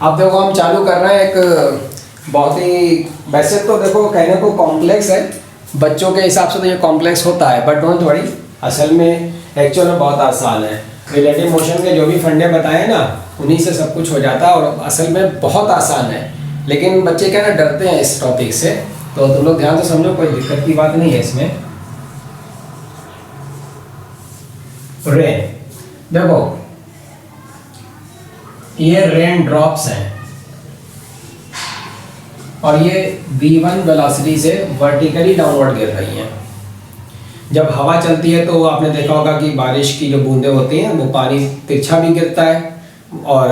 अब देखो हम चालू कर रहे हैं एक बहुत ही, वैसे तो देखो कहने को कॉम्प्लेक्स है, बच्चों के हिसाब से तो ये कॉम्प्लेक्स होता है, बट डोंट वरी, असल में एक्चुअल में बहुत आसान है। रिलेटिव मोशन के जो भी फंडे बताए ना, उन्हीं से सब कुछ हो जाता है और असल में बहुत आसान है। लेकिन बच्चे क्या ना डरते हैं इस टॉपिक से, तो तुम लोग ध्यान से समझो, कोई दिक्कत की बात नहीं है इसमें। रेन, देखो ये रेन ड्रॉप्स हैं और ये v1 वेलोसिटी से वर्टिकली डाउनवर्ड गिर रही हैं। जब हवा चलती है तो आपने देखा होगा कि बारिश की जो बूंदें होती हैं वो पानी तिरछा भी गिरता है और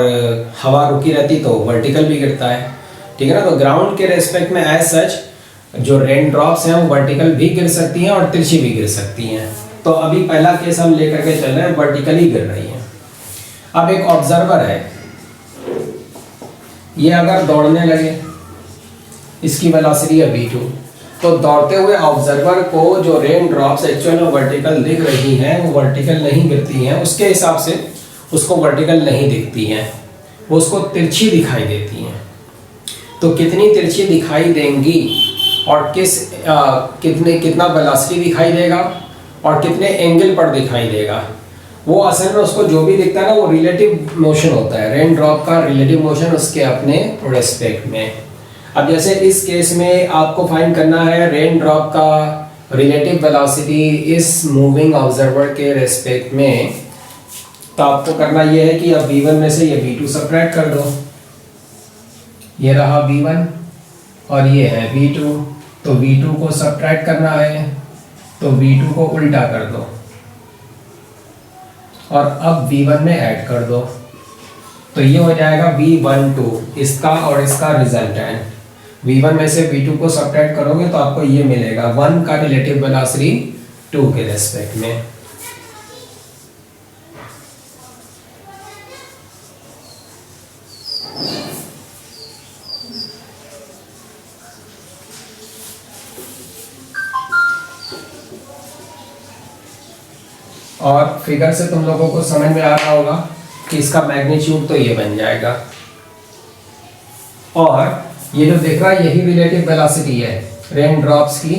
हवा रुकी रहती तो वर्टिकल भी गिरता है, ठीक है ना। तो ग्राउंड के रेस्पेक्ट में एज सच जो रेन ड्रॉप्स हैं वो वर्टिकल भी गिर सकती हैं और तिरछी भी गिर सकती हैं। तो अभी पहला केस हम लेकर के चल रहे हैं, वर्टिकली गिर रही हैं। अब एक ऑब्जर्वर है, ये अगर दौड़ने लगे, इसकी वेलोसिटी है v2, तो दौड़ते हुए ऑब्जर्वर को जो रेन ड्रॉप्स एक्चुअल में वर्टिकल दिख रही हैं वो वर्टिकल नहीं गिरती हैं, उसके हिसाब से उसको वर्टिकल नहीं दिखती हैं, वो उसको तिरछी दिखाई देती हैं। तो कितनी तिरछी दिखाई देंगी और कितना वेलोसिटी दिखाई देगा और कितने एंगल पर दिखाई देगा, वो असल में उसको जो भी दिखता है ना वो रिलेटिव मोशन होता है। रेन ड्रॉप का रिलेटिव मोशन उसके अपने रेस्पेक्ट में। अब जैसे इस केस में आपको फाइंड करना है रेन ड्रॉप का रिलेटिव वेलोसिटी इस मूविंग ऑब्जर्वर के रेस्पेक्ट में, तो आपको करना यह है कि अब v1 में से ये v2 सब्ट्रैक्ट कर दो। ये रहा v1 और ये है v2, तो v2 को सब्ट्रैक्ट करना है तो v2 को उल्टा कर दो और अब v1 में ऐड कर दो, तो ये हो जाएगा v12 इसका और इसका रिजल्टेंट। v1 में से v2 को सब्ट्रैक्ट करोगे तो आपको ये मिलेगा 1 का रिलेटिव वेलोसिटी 2 के रेस्पेक्ट में। और फिगर से तुम लोगों को समझ में आ रहा होगा कि इसका मैग्नीट्यूड तो ये बन जाएगा, और ये जो देख रहा है यही रिलेटिव वेलोसिटी है रेन ड्रॉप्स की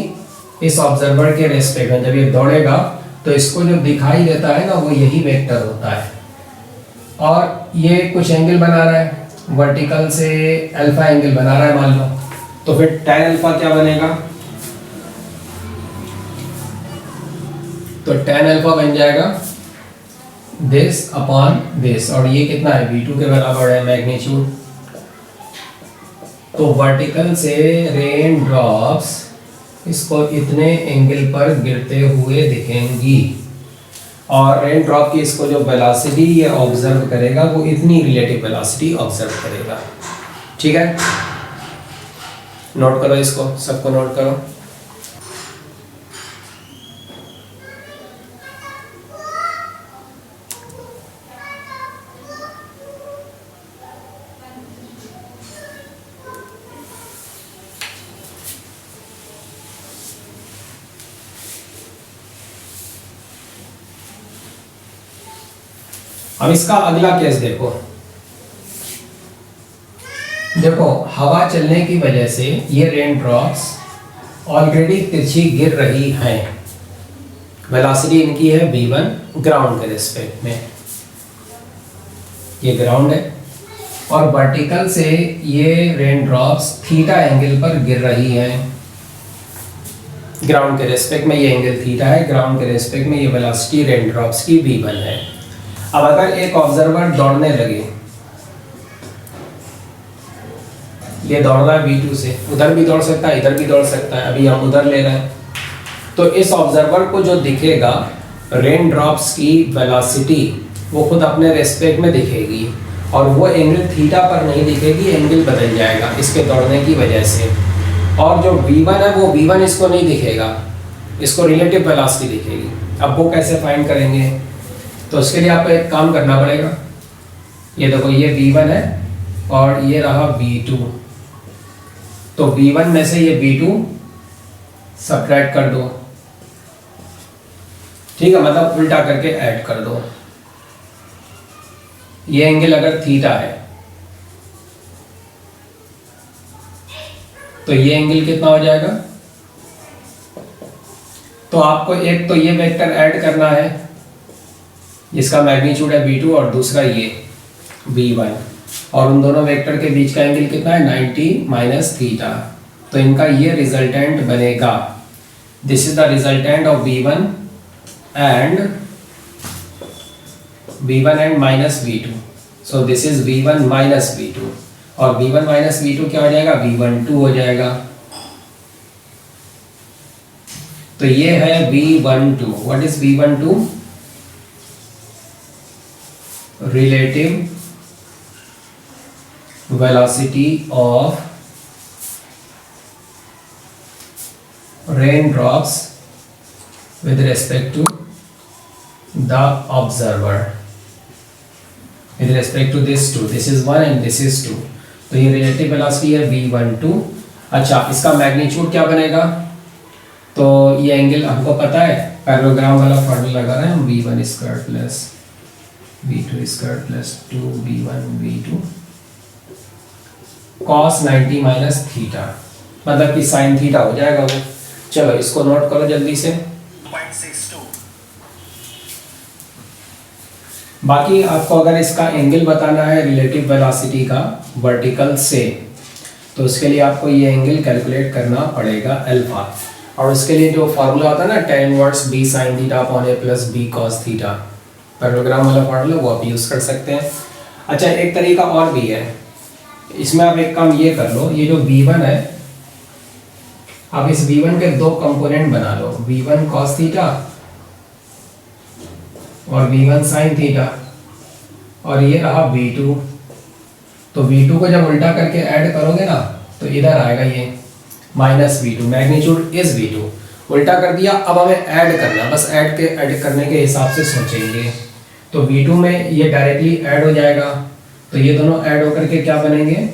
इस ऑब्जर्वर के रेस्पेक्ट में। जब ये दौड़ेगा तो इसको जो दिखाई देता है ना वो यही वेक्टर होता है, और ये कुछ एंगल बना रहा है, वर्टिकल से अल्फा एंगल बना रहा है मान लो, तो फिर tan अल्फा क्या बनेगा, तो tan अल्फा बन जाएगा दिस अपॉन दिस, और ये कितना है v2 के बराबर है मैग्नीट्यूड। तो वर्टिकल से रेन ड्रॉप्स इसको इतने एंगल पर गिरते हुए दिखेंगी, और रेन ड्रॉप की इसको जो वेलोसिटी ये ऑब्जर्व करेगा वो इतनी रिलेटिव वेलोसिटी ऑब्जर्व करेगा, ठीक है। नोट करो इसको, सबको नोट करो। अब इसका अगला केस देखो, देखो हवा चलने की वजह से ये रेन ड्रॉप्स ऑलरेडी तिरछी गिर रही हैं। वेलोसिटी इनकी है v1 ग्राउंड के रिस्पेक्ट में, ये ग्राउंड है, और वर्टिकल से ये रेन ड्रॉप्स थीटा एंगल पर गिर रही हैं। ग्राउंड के रेस्पेक्ट में ये एंगल थीटा है, ग्राउंड के रेस्पेक्ट में ये वेलोसिटी रेन ड्रॉप्स की v1 है। अब अगर एक ऑब्जर्वर दौड़ने लगे, ये दौड़ रहा है v2 से, उधर भी दौड़ सकता है इधर भी दौड़ सकता है, अभी हम उधर ले रहे हैं, तो इस ऑब्जर्वर को जो दिखेगा रेन ड्रॉप्स की वेलोसिटी वो खुद अपने रेस्पेक्ट में दिखेगी, और वो एंगल थीटा पर नहीं दिखेगी, एंगल बदल जाएगा इसके दौड़ने की वजह से। और जो v1 है वो v1 इसको नहीं दिखेगा, इसको रिलेटिव वेलोसिटी दिखेगी। अब वो कैसे फाइंड करेंगे, तो उसके लिए आपको एक काम करना पड़ेगा। ये देखो ये v1 है और ये रहा v2, तो v1 में से ये v2 सब्ट्रैक्ट कर दो, ठीक है, मतलब उल्टा करके ऐड कर दो। ये एंगल अगर थीटा है तो ये एंगल कितना हो जाएगा? तो आपको एक तो ये वेक्टर ऐड करना है जिसका मैग्नीट्यूड है v2 और दूसरा ये v1, और उन दोनों वेक्टर के बीच का एंगल कितना है? 90 माइनस थीटा। तो इनका ये रिजल्टेंट बनेगा, this is the resultant of v1 and minus v2। So this is v1 minus v2, और v1 माइनस v2 क्या हो जाएगा? v12 हो जाएगा। तो ये है v12। What is v12? Relative velocity of raindrops with respect to the observer, with respect to this two, this is 1 and this is 2। तो ये रिलेटिव वेलोसिटी है v12। अच्छा, इसका मैग्नीट्यूड क्या बनेगा? तो ये एंगल हमको पता है, पैरेललोग्राम वाला फॉर्मूला लगा रहे हैं हम, v1 square plus v2 square plus 2v1 v2 cos 90 minus theta, मतलब कि साइन थीटा हो जाएगा वो। चलो इसको नोट करो जल्दी से। 0.62। बाकी आपको अगर इसका एंगल बताना है रिलेटिव वेलोसिटी का वर्टिकल से, तो उसके लिए आपको ये एंगल कैलकुलेट करना पड़ेगा अल्फा, और उसके लिए जो फार्मूला होता है ना tan inverse b sin theta upon a plus b cos theta, parallelogram वाला फार्मूला, वो आप यूज़ कर सकते हैं। अच्छा, एक तरीका और भी है, इसमें आप एक काम ये कर लो, ये जो v1 है, आप इस v1 के दो कंपोनेंट बना लो, v1 cos थीटा और v1 sin थीटा, और ये रहा v2। तो v2 को जब उल्टा करके ऐड करोगे ना, तो इधर आएगा ये minus v2, magnitude is v2, उल्टा कर दिया। अब हमें ऐड करना, बस ऐड करने के हिसाब से सोचेंगे। तो v2 में ये डायरेक्टली ऐड हो जाएगा, तो ये दोनों ऐड होकर के क्या बनेंगे?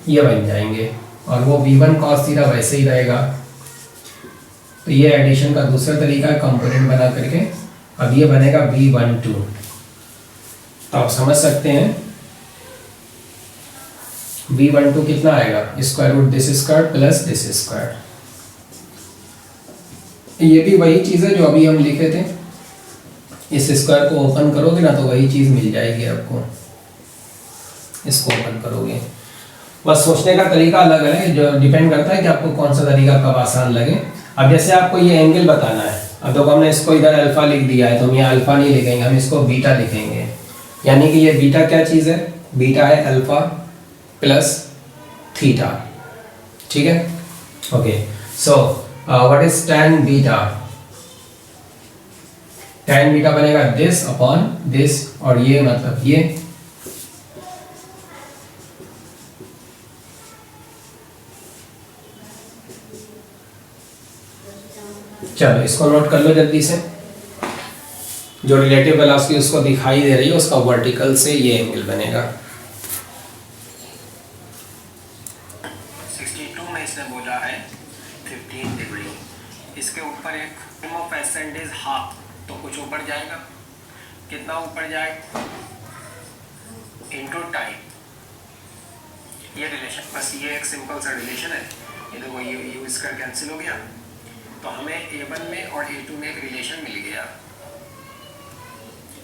ये बन जाएंगे, और वो v1 cos थीटा वैसे ही रहेगा। तो ये एडिशन का दूसरा तरीका है, कंपोनेंट बना करके। अब ये बनेगा v12। तो आप समझ सकते हैं v12 कितना आएगा? Square root this square plus this square. ये भी वही चीज़ है जो अभी हम लिखे थे, इस स्क्वायर को ओपन करोगे ना तो वही चीज़ मिल जाएगी आपको, इसको ओपन करोगे। बस सोचने का तरीका अलग अलग है, जो डिपेंड करता है कि आपको कौन सा तरीका कब आसान लगे। अब जैसे आपको ये एंगल बताना है, अब देखो हमने इसको इधर अल्फा लिख दिया है, तो हम यहाँ अल्फा नहीं लिखेंगे, हम इसको बीटा लिखेंगे। यानी कि ये बीटा क्या चीज़ है? बीटा है अल्फा प्लस थीटा, ठीक है? Okay, so what is tan beta? tan beta बनेगा दिस अपॉन दिस, और ये मतलब ये। चलो इसको नोट कर लो जल्दी से। जो रिलेटिव वेलोसिटी उसको दिखाई दे रही है, उसका वर्टिकल से ये एंगल बनेगा। 62 में इसने बोला है 15 डिग्री, इसके ऊपर एक time of accent is half, तो कुछ ऊपर जाएगा, कितना ऊपर जाएगा? Into time. ये रिलेशन, बस ये एक सिंपल सा रिलेशन है। ये देखो, ये यू इसका कैंसिल हो गया, तो हमें a1 में और a2 में एक रिलेशन मिल गया,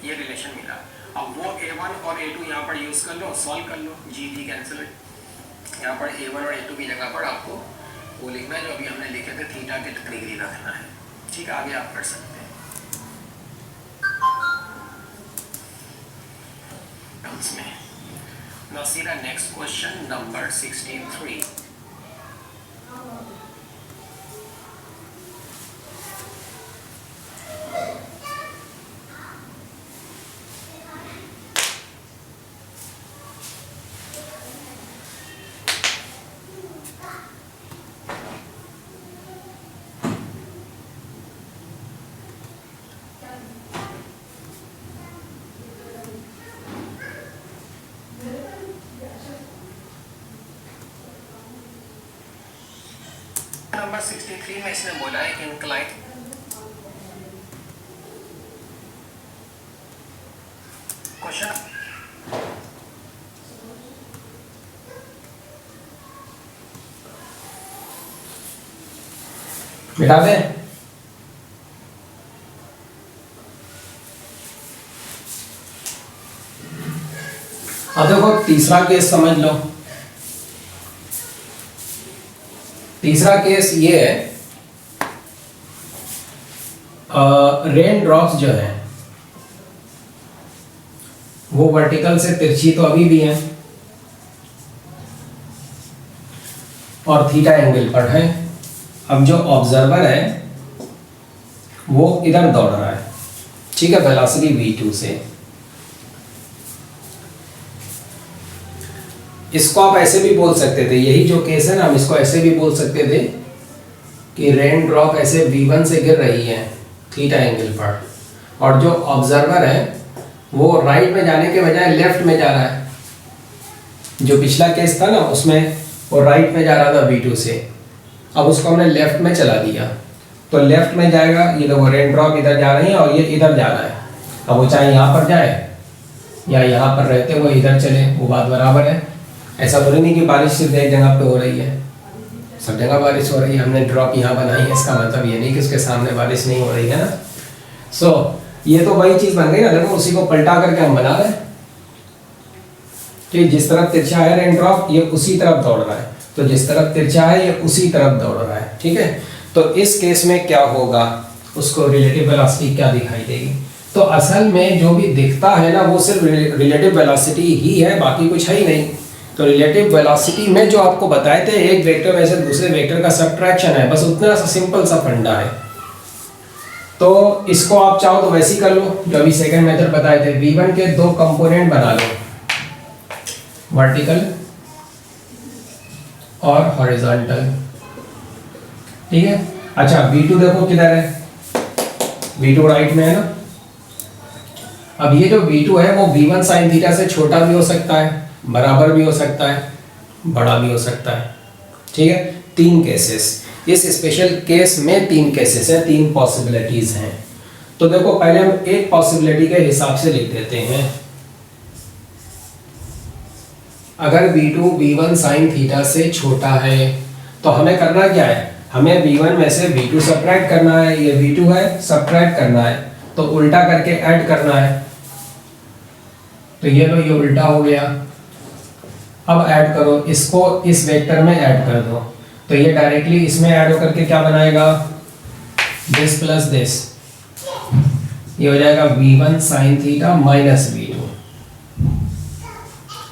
ये रिलेशन मिला। अब वो a1 और a2 यहाँ पर यूज़ कर लो, सॉल्व कर लो, जी कैंसिल। यहाँ पर a1 और a2 की जगह पर आपको वो लिखना है जो अभी हमने लिखे थे, थीटा के डिग्री रखना है। ठीक है, आगे आप कर सकते हैं। Now see the next question, number 63. Number 63 में इसने बोला है कि इंक्लाइन क्वेश्चन मिटा दें। अब देखो तीसरा केस समझ लो। तीसरा केस ये है, रेन ड्रॉप्स जो है वो वर्टिकल से तिरछी तो अभी भी है और थीटा एंगल पर है। अब जो ऑब्जर्वर है वो इधर दौड़ रहा है, ठीक है, वेलोसिटी v2 से। इसको आप ऐसे भी बोल सकते थे, यही जो केस है ना, हम इसको ऐसे भी बोल सकते थे कि रेन ड्रॉप ऐसे v1 से गिर रही है थीटा एंगल पर, और जो ऑब्जर्वर है वो राइट में जाने के बजाय लेफ्ट में जा रहा है। जो पिछला केस था ना उसमें वो राइट में जा रहा था v2 से, अब उसको हमने लेफ्ट में चला दिया तो लेफ्ट में जाएगा। ये देखो रेन ड्रॉप इधर जा रही है और ये इधर जा रहा है। अब वो चाहे यहाँ पर जाए या यहाँ पर रहते हुए इधर चले, वो बात बराबर है। ऐसा तो नहीं कि बारिश सिर्फ एक जगह पे हो रही है, सब जगह बारिश हो रही है। हमने ड्रॉप यहाँ बनाई है, इसका मतलब ये नहीं कि उसके सामने बारिश नहीं हो रही है ना। सो ये तो वही चीज़ बन गई ना, देखो उसी को पलटा करके हम बना रहे हैं कि जिस तरफ तिरछा है रेन ड्रॉप ये उसी तरफ दौड़ रहा है, तो जिस तरफ तिरछा है ये उसी तरफ दौड़ रहा है, ठीक है। तो इस केस में क्या होगा, उसको रिलेटिव वेलोसिटी क्या दिखाई देगी। तो असल में जो भी दिखता है ना वो सिर्फ रिलेटिव वेलोसिटी ही है, बाकी कुछ है ही नहीं। तो रिलेटिव वेलोसिटी में जो आपको बताए थे एक वेक्टर में से दूसरे वेक्टर का सब्ट्रैक्शन है, बस उतना सा सिंपल सा फंडा है। तो इसको आप चाहो तो वैसे ही कर लो जो अभी सेकंड मेथड बताए थे। v1 के दो कंपोनेंट बना लो, वर्टिकल और हॉरिजॉन्टल, ठीक है। अच्छा v2 देखो किधर है, v2 राइट में है ना। अब ये जो v2 है वो v1 साइन थीटा से छोटा भी हो सकता है, बराबर भी हो सकता है, बड़ा भी हो सकता है, ठीक है। तीन केसेस, इस स्पेशल केस में तीन केसेस है, तीन पॉसिबिलिटीज हैं। तो देखो पहले हम एक पॉसिबिलिटी के हिसाब से लिख देते हैं। अगर v2 v1 साइन थीटा से छोटा है तो हमें करना क्या है, हमें v1 में से v2 सब्ट्रैक्ट करना है। ये v2 है, सब्ट्रैक्ट करना है तो उल्टा करके ऐड करना है। तो ये लो, ये उल्टा हो गया। अब ऐड करो, इसको इस वेक्टर में ऐड कर दो तो ये डायरेक्टली इसमें ऐड होकर के क्या बनाएगा, दिस प्लस दिस, ये हो जाएगा v1 sine theta minus v2,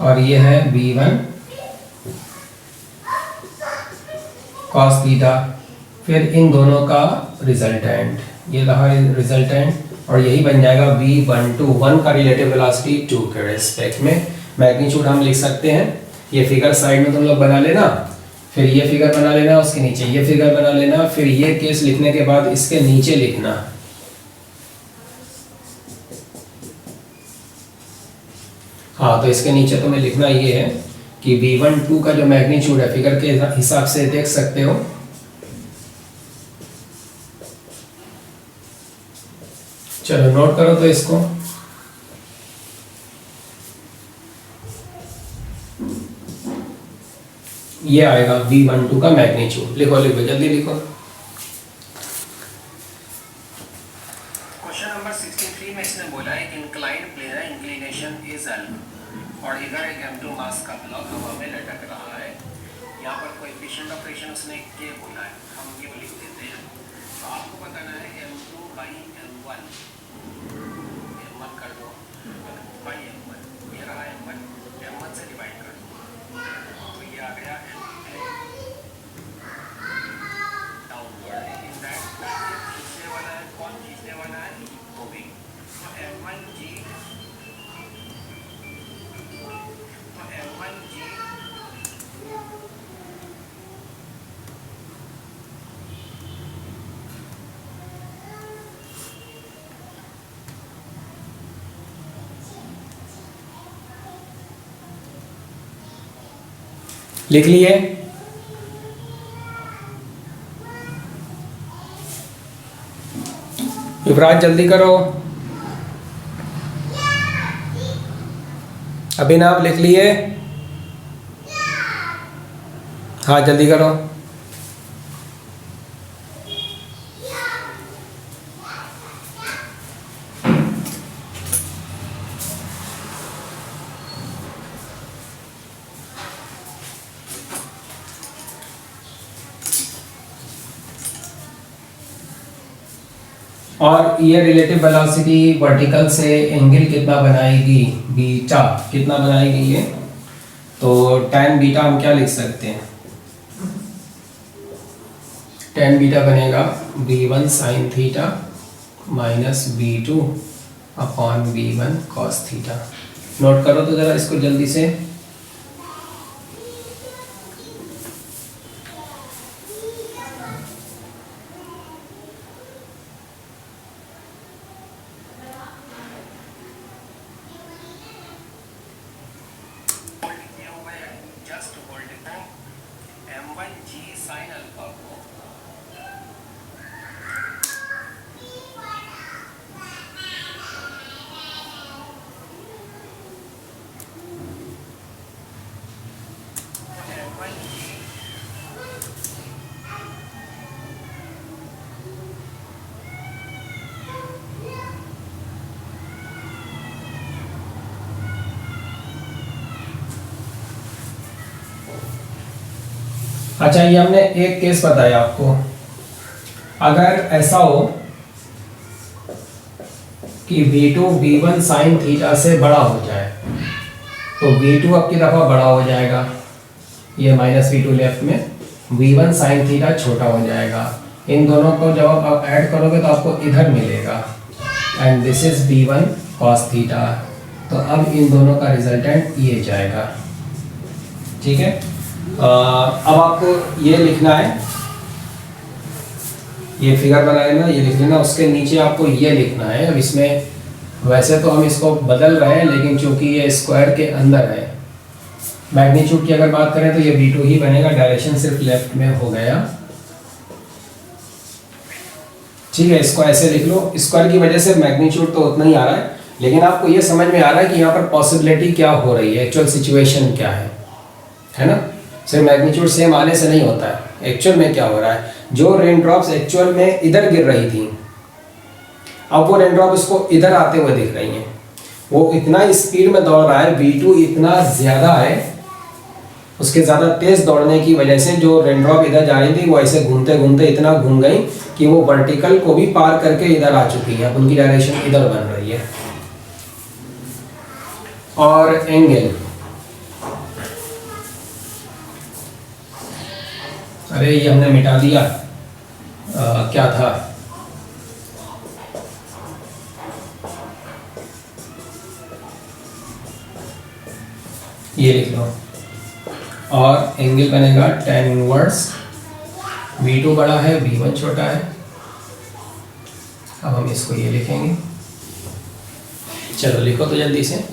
और ये है v1 cos थीटा। फिर इन दोनों का रिजल्टेंट, ये रहा रिजल्टेंट, और यही बन जाएगा v12, 1 का रिलेटिव वेलोसिटी 2 के रेस्पेक्ट में। मैग्नीट्यूड हम लिख सकते हैं, ये फिगर साइड में तुम लोग बना लेना, फिर ये फिगर बना लेना, उसके नीचे ये फिगर बना लेना, फिर ये केस लिखने के बाद इसके नीचे लिखना। हाँ तो इसके नीचे तुम्हें लिखना ये है कि v12 का जो मैग्नीट्यूड है फिगर के हिसाब से देख सकते हो, चलो नोट करो तो इसको। ये आएगा v12 का मैग्नीट्यूड, लिखो लिखो जल्दी लिखो। क्वेश्चन नंबर 63 में इसने बोला है इंक्लाइंड प्लेन है, इंक्लिनेशन इज एल, और इधर एक m2 मास का ब्लॉक हवा में लटक रहा है। यहाँ पर कोएफिशिएंट ऑफ फ्रिक्शन उसने k बोला है, हम ये लिख देते हैं। तो आपको बताना है m2 बाई m1, m1 कर दो बाई m1, ये रहा m1, m1 से डिवाइड कर दो तो ये आ गया डाउनवर्ड। इन दैट खींचने वाला है, कौन खींचने वाला है, मूविंग। तो m1g, तो m1g लिख लिए। युवराज जल्दी करो, अभिनव लिख लिए, हाँ जल्दी करो। और ये रिलेटिव वेलोसिटी वर्टिकल से एंगल कितना बनाएगी, बीटा कितना बनाएगी ये, तो tan बीटा हम क्या लिख सकते हैं, tan बीटा बनेगा b1 sin theta minus b2 upon b1 cos theta. Note करो तो जरा इसको जल्दी से। अच्छा, ये हमने एक केस बताया आपको। अगर ऐसा हो कि v2 v1 sin थीटा से बड़ा हो जाए तो v2 अब की दफा बड़ा हो जाएगा, ये माइनस v2 लेफ्ट में, v1 sin थीटा छोटा हो जाएगा। इन दोनों को जब आप ऐड करोगे तो आपको इधर मिलेगा and this is v1 cos theta. तो अब इन दोनों का रिजल्टेंट ये जाएगा। ठीक है, अब आपको ये लिखना है, ये फिगर बना लेना, ये लिख लेना, उसके नीचे आपको ये लिखना है। अब इसमें वैसे तो हम इसको बदल रहे हैं, लेकिन चूंकि ये स्क्वायर के अंदर है, मैग्नीट्यूड की अगर बात करें तो ये v2 ही बनेगा, डायरेक्शन सिर्फ लेफ्ट में हो गया। ठीक है, इसको ऐसे लिख लो। स्क्वायर की वजह से मैग्नीट्यूड तो उतना ही आ रहा है, लेकिन आपको ये समझ में आ रहा है कि यहाँ पर पॉसिबिलिटी क्या हो रही है, एक्चुअल सिचुएशन क्या है ना। सिर्फ मैग्नीट्यूड सेम आने से नहीं होता है, एक्चुअल में क्या हो रहा है। जो रेन ड्रॉप्स एक्चुअल में इधर गिर रही थी, अब वो रेन ड्रॉप इसको इधर आते हुए दिख रही हैं। वो इतना स्पीड में दौड़ रहा है, v2 इतना ज़्यादा है, उसके ज़्यादा तेज़ दौड़ने की वजह से जो रेन ड्रॉप इधर जा रही थी वो ऐसे घूमते घूमते इतना घूम गई कि वो वर्टिकल को भी पार करके इधर आ चुकी है। अब उनकी डायरेक्शन इधर बन रही है। और एंगल, अरे ये हमने मिटा दिया, क्या था, ये लिख लो। और एंगल बनेगा tan इनवर्स, v2 बड़ा है v1 छोटा है। अब हम इसको ये लिखेंगे, चलो लिखो तो जल्दी से।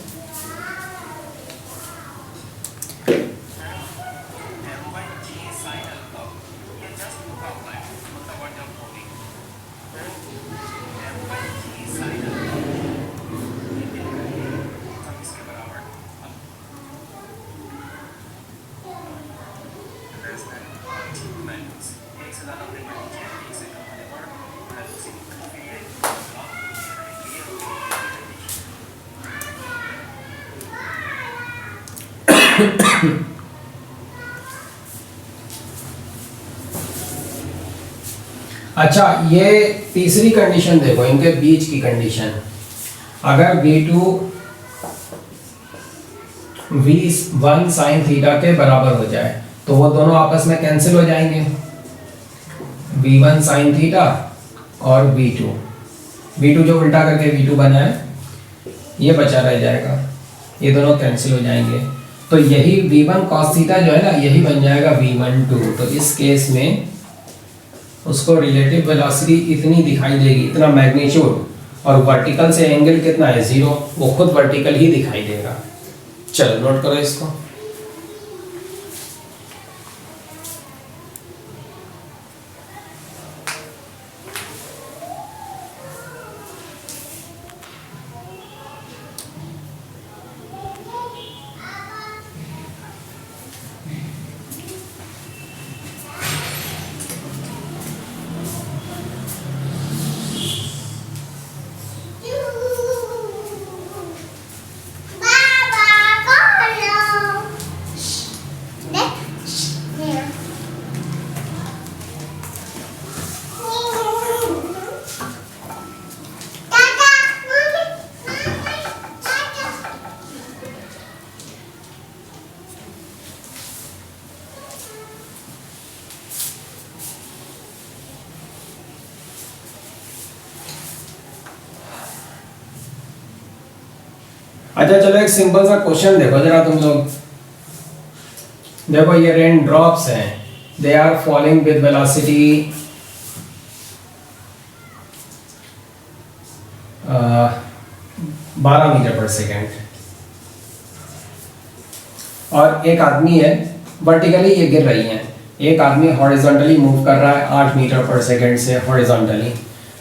अच्छा, ये तीसरी कंडीशन देखो, इनके बीच की कंडीशन। अगर v2 v1 sin थीटा के बराबर हो जाए तो वो दोनों आपस में कैंसिल हो जाएंगे, v1 sin थीटा और v2 जो उल्टा करके v2 बना है ये बचा रह जाएगा, ये दोनों कैंसिल हो जाएंगे। तो यही v1 cos थीटा जो है ना, यही बन जाएगा v1 तो इस केस में उसको रिलेटिव वेलोसिटी इतनी दिखाई देगी, इतना मैग्नीट्यूड, और वर्टिकल से एंगल कितना है 0, वो खुद वर्टिकल ही दिखाई देगा। चलो नोट करो इसको। अच्छा चलो एक सिंपल सा क्वेश्चन देखो जरा तुम लोग। देखो ये रेन ड्रॉप्स हैं, they are falling with velocity 12 metre पर सेकेंड, और एक आदमी है वर्टिकली ये गिर रही हैं, एक आदमी हॉरिजॉन्टली मूव कर रहा है 8 मीटर पर सेकेंड से हॉरिजॉन्टली।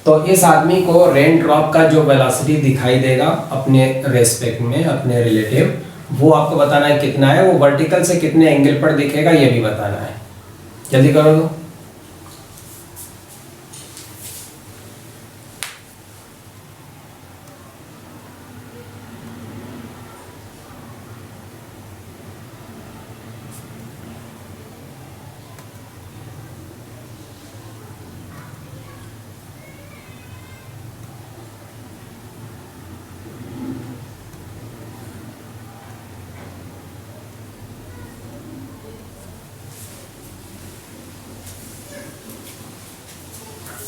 तो इस आदमी को रेन ड्रॉप का जो वेलोसिटी दिखाई देगा अपने रेस्पेक्ट में, अपने रिलेटिव, वो आपको बताना है कितना है, वो वर्टिकल से कितने एंगल पर दिखेगा ये भी बताना है। जल्दी करो तो।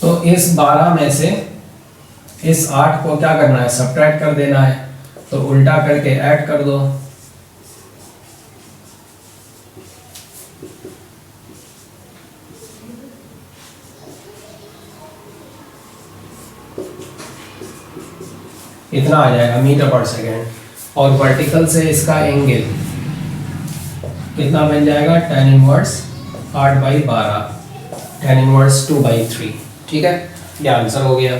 तो इस 12 में से इस 8 को क्या करना है, सब्ट्रैक्ट कर देना है। तो उल्टा करके ऐड कर दो। इतना आ जाएगा मीटर पर सेकेंड, और वर्टिकल से इसका एंगल कितना बन जाएगा, tan इनवर्स 8/12, tan इनवर्स 2/3। ठीक है, ये आंसर हो गया।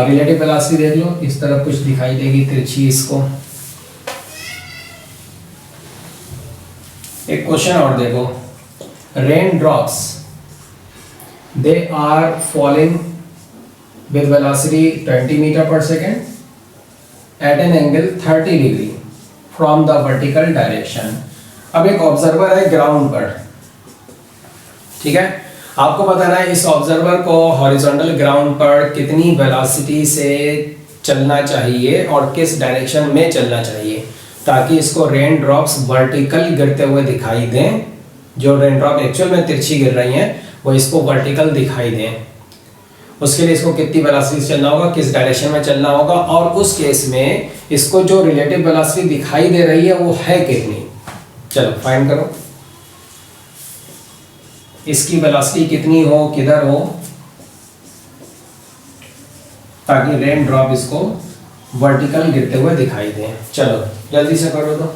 रिलेटिव वेलोसिटी देख लो, इस तरफ कुछ दिखाई देगी तिरछी इसको। एक क्वेश्चन और देखो, rain drops they are falling with velocity 20 metre पर second at an angle 30 degree from the vertical direction. अब एक ऑब्जर्वर है ग्राउंड पर, ठीक है, आपको बताना है इस ऑब्जर्वर को हॉरिजॉन्टल ग्राउंड पर कितनी वेलोसिटी से चलना चाहिए और किस डायरेक्शन में चलना चाहिए ताकि इसको रेन ड्रॉप्स वर्टिकल गिरते हुए दिखाई दें। जो रेन ड्रॉप एक्चुअल में तिरछी गिर रही हैं वो इसको वर्टिकल दिखाई दें। उसके लिए इसको कितनी वेलोसिटी से चलना होगा, किस डायरेक्शन में चलना होगा, और उस केस में इसको जो रिलेटिव वेलोसिटी दिखाई दे रही है वो है कितनी। चलो फाइंड करो, इसकी वेलोसिटी कितनी हो, किधर हो, ताकि रेन ड्रॉप इसको वर्टिकल गिरते हुए दिखाई दें। चलो जल्दी से करो तो।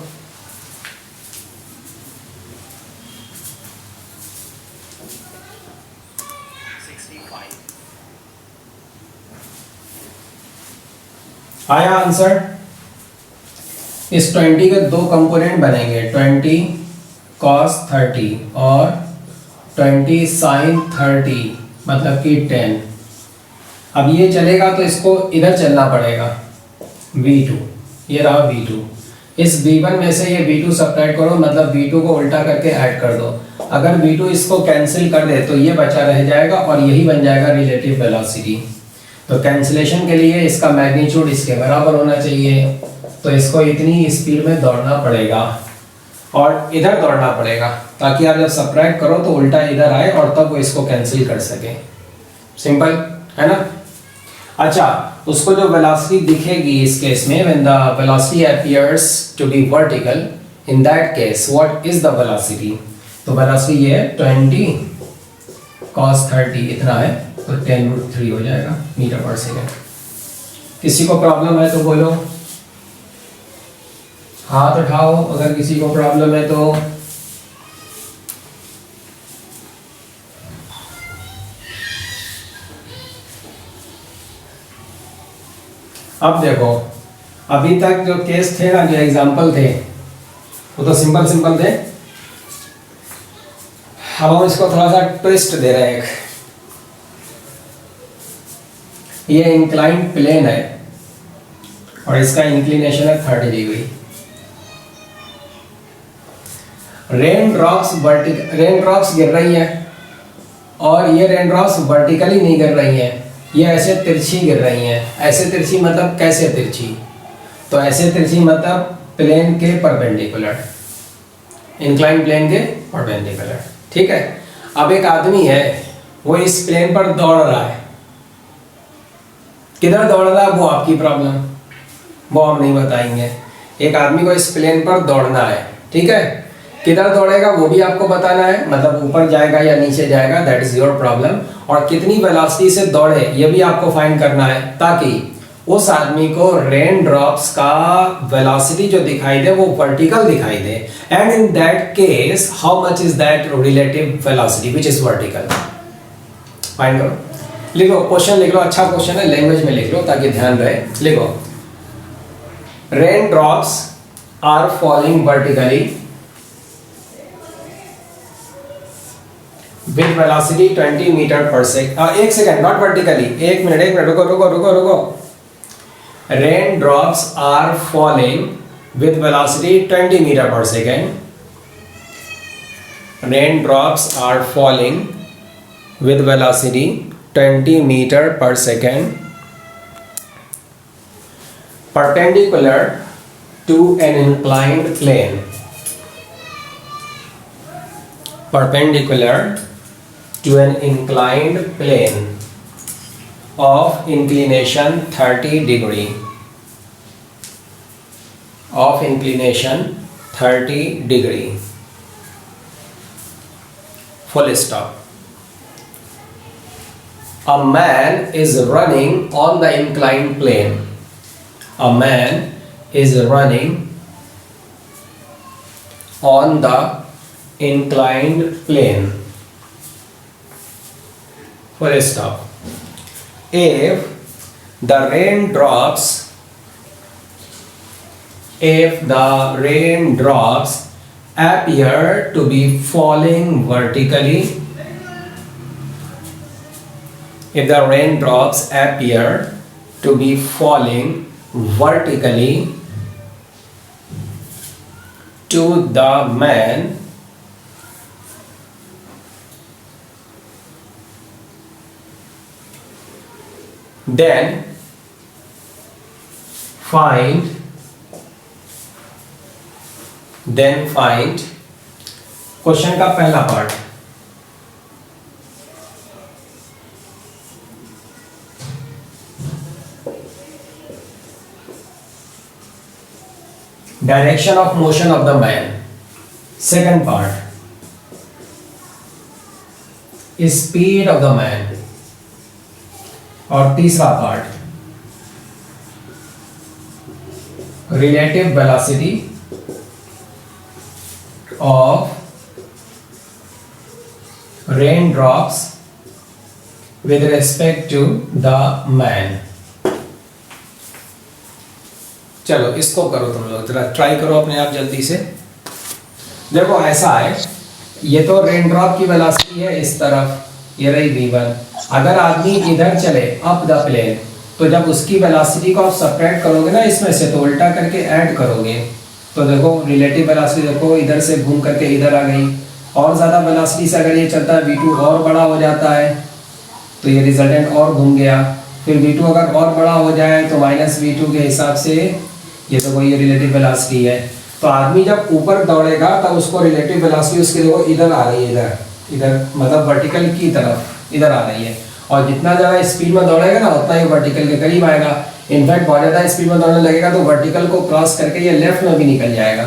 आया आंसर। इस 20 के दो कंपोनेंट बनेंगे, 20 cos 30 और 20 sin 30, मतलब कि 10। अब ये चलेगा तो इसको इधर चलना पड़ेगा, V2, ये रहा V2। इस V1 में से ये V2 सब्ट्रैक्ट करो, मतलब V2 को उल्टा करके ऐड कर दो। अगर V2 इसको कैंसिल कर दे तो ये बचा रह जाएगा और यही बन जाएगा रिलेटिव वेलोसिटी। तो कैंसिलेशन के लिए इसका मैग्नीट्यूड इसके बराबर होना चाहिए, तो इसको इतनी स्पीड में दौड़ना पड़ेगा और इधर दौड़ना पड़ेगा ताकि आप जब सब्ट्रैक्ट करो तो उल्टा इधर आए और तब वो इसको कैंसिल कर सके। सिंपल है ना। अच्छा, उसको जो वेलोसिटी दिखेगी इस केस में, when the velocity appears to be vertical, in that case what is the velocity. तो वेलोसिटी ये है 20 cos 30 इतना है, तो 10√3 हो जाएगा मीटर पर सेकेंड। किसी को प्रॉब्लम है तो बोलो, हाथ उठाओ अगर किसी को प्रॉब्लम है तो। अब देखो, अभी तक जो केस थे ना, जो एग्जाम्पल थे वो तो सिंपल सिंपल थे। अब हम इसको थोड़ा सा ट्विस्ट दे रहे हैं। ये इंक्लाइंड प्लेन है और इसका इंक्लिनेशन है 30 डिग्री। रेन ड्रॉप्स गिर रही हैं और ये रेन ड्रॉप्स वर्टिकली नहीं गिर रही हैं, ये ऐसे तिरछी गिर रही हैं। ऐसे तिरछी मतलब कैसे तिरछी, तो ऐसे तिरछी मतलब प्लेन के परपेंडिकुलर, इंक्लाइंड प्लेन के परपेंडिकुलर। ठीक है। अब एक आदमी है, वो इस प्लेन पर दौड़ रहा है, किधर दौड़ रहा है वो आपकी प्रॉब्लम, वो हम नहीं बताएंगे। एक आदमी को इस प्लेन पर दौड़ना है, ठीक है, किधर दौड़ेगा वो भी आपको बताना है, मतलब ऊपर जाएगा या नीचे जाएगा, दैट इज योर प्रॉब्लम, और कितनी वेलोसिटी से दौड़े ये भी आपको फाइंड करना है, ताकि उस आदमी को रेन ड्रॉप्स का वेलोसिटी जो दिखाई दे वो वर्टिकल दिखाई दे, and in that case how much is that relative velocity which is vertical. Find करो, लिखो, क्वेश्चन लिख लो, अच्छा क्वेश्चन है, लैंग्वेज में लिख लो ताकि ध्यान रहे। लिखो, raindrops are falling vertically with velocity 20 meter per second, एक सेकंड, नॉट वर्टिकली, एक मिनट, रुको रुको रुको रुको। Raindrops are falling with velocity 20 meter per second. Rain drops are falling with velocity 20 meter per second, perpendicular to an inclined plane. Perpendicular to an inclined plane of inclination 30 degree. Of inclination 30 degree. Full stop. A man is running on the inclined plane. A man is running on the inclined plane. Full stop. If the rain drops appear to be falling vertically, if the raindrops appear to be falling vertically to the man, then find question का पहला part, direction of motion of the man, second part, speed of the man, और तीसरा part, relative velocity of raindrops with respect to the man. चलो इसको करो, तुम लोग जरा ट्राई करो अपने आप जल्दी से। देखो ऐसा है, ये तो रेन ड्रॉप की वेलोसिटी है इस तरफ, ये रही v1। अगर आदमी इधर चले अप द प्लेन, तो जब उसकी वेलोसिटी को आप सब्ट्रैक्ट करोगे ना इसमें से, तो उल्टा करके ऐड करोगे, तो देखो रिलेटिव वेलोसिटी देखो इधर से घूम करके इधर आ गई, और ज़्यादा वेलोसिटी से अगर ये चलता है v2 और बड़ा हो जाता है, तो ये रिजल्टेंट और घूम गया, फिर v2 अगर और बड़ा हो जाए तो माइनस v2 के हिसाब से ये देखो ये रिलेटिव वेलोसिटी है। तो आदमी जब ऊपर दौड़ेगा तब उसको रिलेटिव वेलोसिटी उसकी देखो इधर आ रही है, इधर इधर मतलब वर्टिकल की तरफ इधर आ रही है, और जितना ज़्यादा स्पीड में दौड़ेगा ना उतना ही वर्टिकल के करीब आएगा। इनफैक्ट बहुत ज़्यादा स्पीड में दौड़ने लगेगा तो वर्टिकल को क्रॉस करके ये लेफ्ट में भी निकल जाएगा,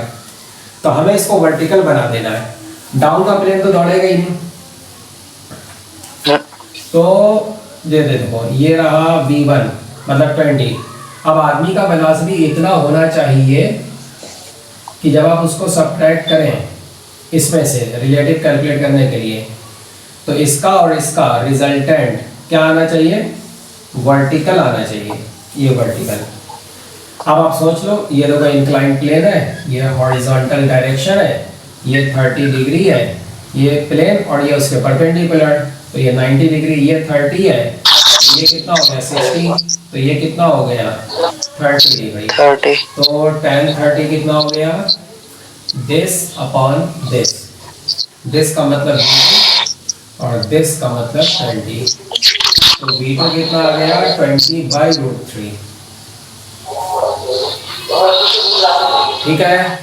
तो हमें इसको वर्टिकल बना देना है। डाउन का प्लेन तो दौड़ेगा ही नहीं, तो दे देखो ये रहा v1 मतलब 20। अब आदमी का वेलोसिटी इतना होना चाहिए कि जब आप उसको सब्ट्रैक्ट करें इसमें से रिलेटिव कैलकुलेट करने के लिए, तो इसका और इसका रिजल्टेंट क्या आना चाहिए, वर्टिकल आना चाहिए, ये वर्टिकल। अब आप सोच लो, ये देखो इंक्लाइन प्लेन है, ये हॉरिजॉन्टल डायरेक्शन है, ये 30 डिग्री है ये प्लेन, और ये उसके परपेंडिकुलर, तो ये 90 डिग्री, ये 30 है, तो ये कितना हो गया 60, तो ये कितना हो गया 30 डिग्री, 30, तो tan 30 कितना हो गया, दिस अपॉन दिस, दिस का मतलब और दिस का मतलब 20, तो v2 कितना आ गया 20/√3। ठीक है,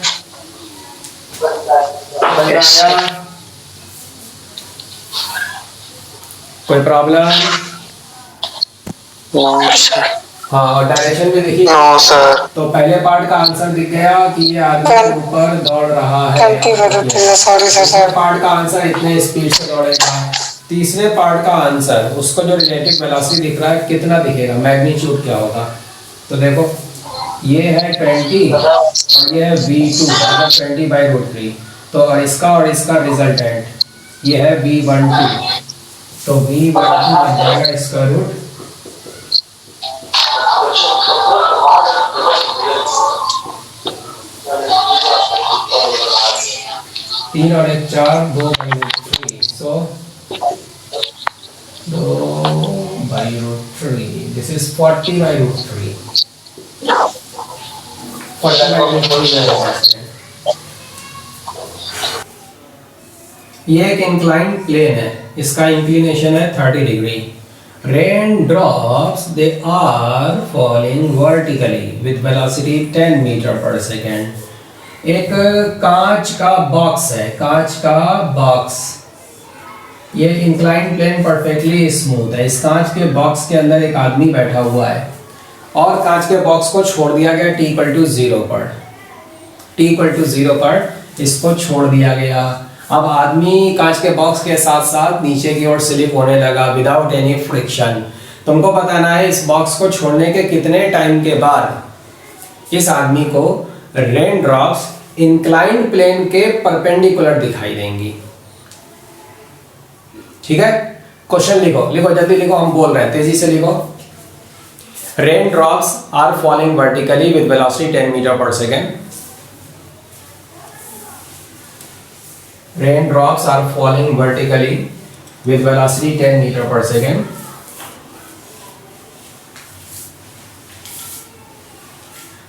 कोई प्रॉब्लम? No sir. हाँ, और डायरेक्शन भी देखिए। No sir. तो पहले पार्ट का आंसर दिख गया कि ये आदमी ऊपर दौड़ रहा है। सॉरी दूसरे सर। पार्ट का आंसर इतने स्पीड से दौड़ेगा। तीसरे पार्ट का आंसर उसको जो रिलेटिव वेलोसिटी दिख रहा है कितना दिखेगा, मैग्नीट्यूड क्या होगा। तो देखो ये है 20 और ये है V2 मतलब 20/√3। तो और इसका रिजल्टेंट ये है V12। तो V12 बन जाएगा इसका रूट 3 और 1 4 2/√3। सो 2/√3 दिस इज 40/√3। 40/√3 ये एक इंक्लाइंड प्लेन है, इसका इंक्लिनेशन है 30 degree. Rain drops they are falling vertically with velocity 10 metre पर सेकेंड। एक कांच का बॉक्स है, कांच का बॉक्स, ये इंक्लाइंड प्लेन परफेक्टली स्मूथ है। इस कांच के बॉक्स के अंदर एक आदमी बैठा हुआ है और कांच के बॉक्स को छोड़ दिया गया t=0 पर। t=0 पर इसको छोड़ दिया गया। अब आदमी कांच के बॉक्स के साथ साथ नीचे की ओर स्लिप होने लगा विदाउट एनी फ्रिक्शन। तुमको बताना है इस बॉक्स को छोड़ने के कितने टाइम के बाद इस आदमी को रेन ड्रॉप्स इंक्लाइंड प्लेन के परपेंडिकुलर दिखाई देंगी। ठीक है, क्वेश्चन लिखो, लिखो जल्दी लिखो, हम बोल रहे हैं तेजी से लिखो। Raindrops are falling vertically with velocity 10 metre पर सेकेंड। Raindrops are falling vertically with velocity 10 meter per second.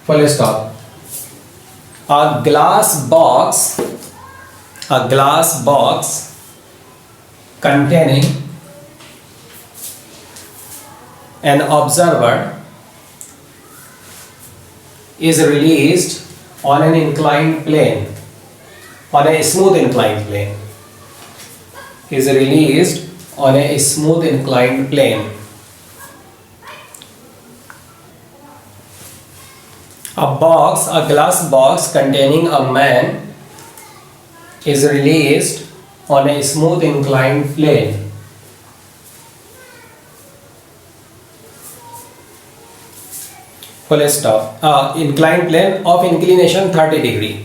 Full stop. A glass box containing an observer is released on an inclined plane. On a smooth inclined plane is released on a smooth inclined plane. A glass box containing a man is released on a smooth inclined plane. Full stop. Inclined plane of inclination 30 degree.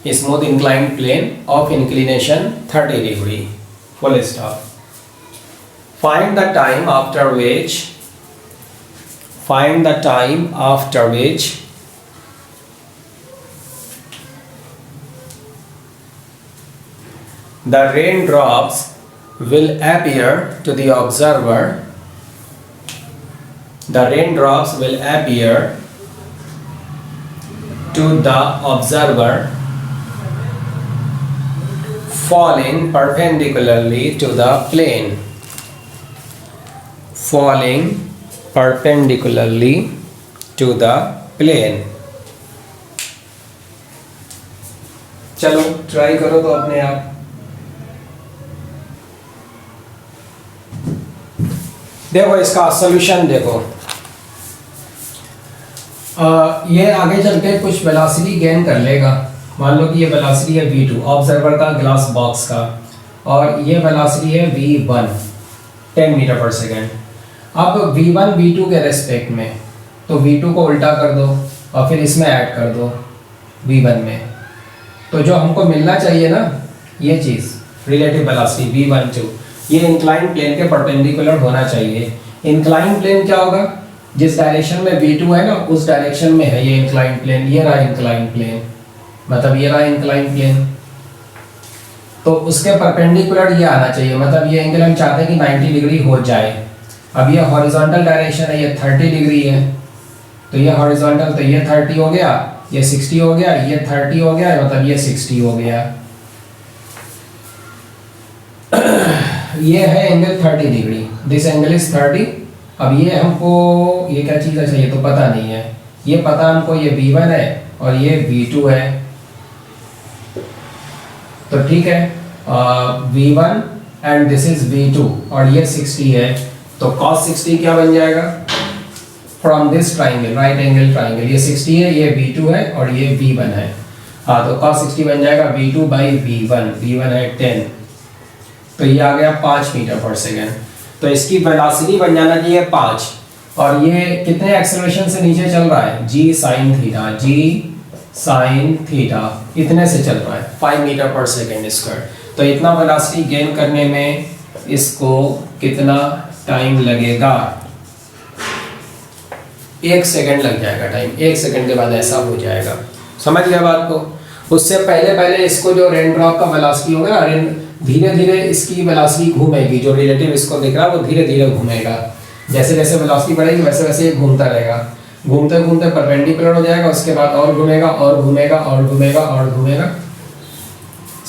A smooth inclined plane of inclination 30 degree. Full stop. Find the time after which the raindrops will appear to the observer. The raindrops will appear to the observer falling perpendicularly to the plane. Falling perpendicularly to the plane. चलो try करो तो अपने आप। देखो इसका solution देखो। ये आगे चल के कुछ वेलोसिटी गेन कर लेगा। मान लो कि ये वेलोसिटी है v2 ऑब्जर्वर का ग्लास बॉक्स का, और ये वेलोसिटी है v1 10 मीटर पर सेकेंड। अब v1 v2 के रेस्पेक्ट में, तो v2 को उल्टा कर दो और फिर इसमें ऐड कर दो v1 में। तो जो हमको मिलना चाहिए ना ये चीज़ रिलेटिव वेलोसिटी v12, ये इंक्लाइन प्लेन के परपेंडिकुलर होना चाहिए। इंक्लाइन प्लेन क्या होगा, जिस डायरेक्शन में v2 है ना उस डायरेक्शन में है ये इंक्लाइन प्लेन। ये रहा इंक्लाइन प्लेन, मतलब ये रहा इंक्लाइन प्लेन, तो उसके परपेंडिकुलर ये आना चाहिए। मतलब ये एंगल हम चाहते हैं कि 90 डिग्री हो जाए। अब ये हॉरिजॉन्टल डायरेक्शन है, ये 30 डिग्री है, तो ये हॉरिजॉन्टल, तो ये 30 हो गया, ये 60 हो गया, ये 30 हो गया, मतलब ये 60 हो गया। ये है angle 30 degree, this angle is 30। अब ये हमको ये क्या चीज़ है ये तो पता नहीं है, ये पता हमको ये v1 है और ये v2 है। तो ठीक है, v1 and this is v2 और ये 60 है, तो cos 60 क्या बन जाएगा, from this triangle, right angle triangle, ये 60 है, ये V2 है और ये V1 है। हाँ तो cos 60 बन जाएगा V2 बाई V1, V1 है 10, तो ये आ गया 5 मीटर पर सेकेंड। तो इसकी वेलोसिटी बन जाना चाहिए 5, और ये कितने एक्सेलरेशन से नीचे चल रहा है, g sin theta, g sin theta इतने से चल रहा है 5 मीटर पर सेकेंड स्क्वायर। तो इतना वेलोसिटी गेन करने में इसको कितना टाइम लगेगा, 1 सेकेंड लग जाएगा टाइम, 1 सेकेंड के बाद ऐसा हो जाएगा। समझ गया बात को। उससे पहले इसको जो रेन ड्रॉप का वेलोसिटी होगा ना, धीरे धीरे इसकी वेलोसिटी घूमेगी, जो रिलेटिव इसको दिख रहा है वो धीरे धीरे घूमेगा, जैसे जैसे वेलोसिटी बढ़ेगी वैसे वैसे ये घूमता रहेगा, घूमते घूमते परपेंडिकुलर हो जाएगा, उसके बाद और घूमेगा और घूमेगा और घूमेगा और घूमेगा।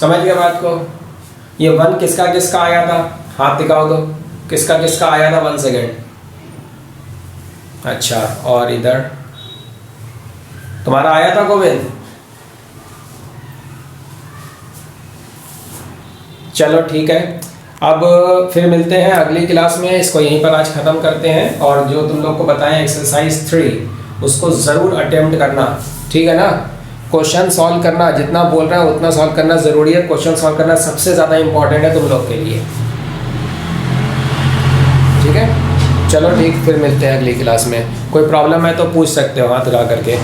समझ गया बात को। ये 1 किसका किसका आया था, हाथ दिखाओ तो, किसका किसका आया था 1 सेकेंड। अच्छा, और इधर तुम्हारा आया था गोविंद। चलो ठीक है, अब फिर मिलते हैं अगली क्लास में। इसको यहीं पर आज ख़त्म करते हैं, और जो तुम लोग को बताएं एक्सरसाइज 3 उसको ज़रूर अटेम्प्ट करना, ठीक है ना। क्वेश्चन सॉल्व करना, जितना बोल रहा है उतना सॉल्व करना ज़रूरी है। क्वेश्चन सॉल्व करना सबसे ज़्यादा इंपॉर्टेंट है तुम लोग के लिए, ठीक है। चलो ठीक, फिर मिलते हैं अगली क्लास में। कोई प्रॉब्लम है तो पूछ सकते हो हाथ उठा करके।